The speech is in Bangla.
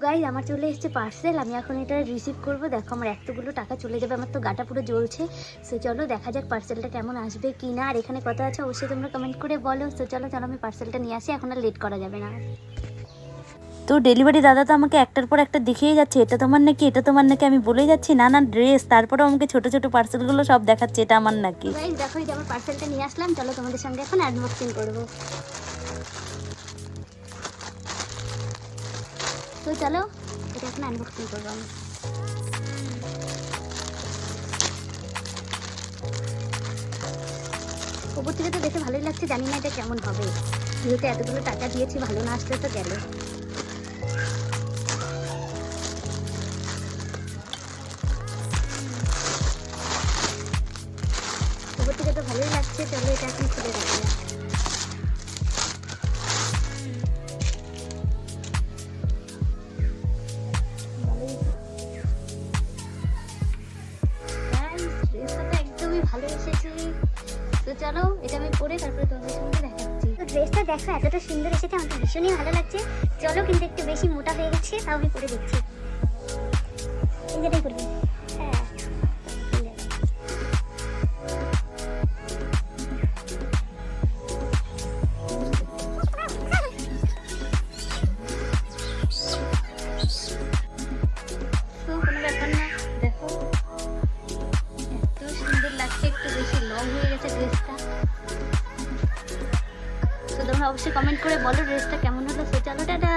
গাইজ আমার চলে এসেছে পার্সেল, আমি এখন এটা রিসিভ করব। দেখো আমার এতগুলো টাকা চলে যাবে, আমার তো গাটা পুরো জ্বলছে। সো চলো দেখা যাক পার্সেলটা কেমন আসবে কি না, আর এখানে কত আছে অবশ্যই তোমরা কমেন্ট করে বলো। সো চলো আমি পার্সেলটা নিয়ে আসি, এখন আর লেট করা যাবে না। তো ডেলিভারি দাদা তো আমাকে একটার পর একটা দেখিয়ে যাচ্ছে, এটা তোমার নাকি, এটা তোমার নাকি। আমি বলে যাচ্ছি না না ড্রেস, তারপরেও আমাকে ছোট ছোট পার্সেলগুলো সব দেখাচ্ছে এটা আমার নাকি। গাইজ দেখো এই যে আমার পার্সেলটা নিয়ে আসলাম, চলো তোমাদের সঙ্গে এখন আনবক্সিং করবো। তো চলো এটা এখন আনবক্সিং করবো আমি। উপর থেকে তো দেখে ভালোই লাগছে, জানি না এটা কেমন হবে, যেহেতু এতগুলো টাকা দিয়েছি, ভালো না আসলে তো গেল। উপর থেকে তো ভালোই লাগছে, চলো এটা এখন খুলে দেখা যাক। একদমই ভালো এসেছে। তো চলো এটা আমি পরে তারপরে তোমাদের সঙ্গে দেখাচ্ছি। তো ড্রেসটা দেখো এতটা সুন্দর এসেছে, আমার ভীষণই ভালো লাগছে। চলো কিন্তু একটু বেশি মোটা হয়ে গেছে, তাও আমি পরে দিচ্ছি। এই যেটাই করবি। হ্যাঁ তো কোনো ব্যাপার না, দেখো এত সুন্দর লাগছে, একটু বেশি লং হয়ে গেছে ড্রেসটা। তো তোমরা অবশ্যই কমেন্ট করে বলো ড্রেসটা কেমন হলো। সো চলো টাটা।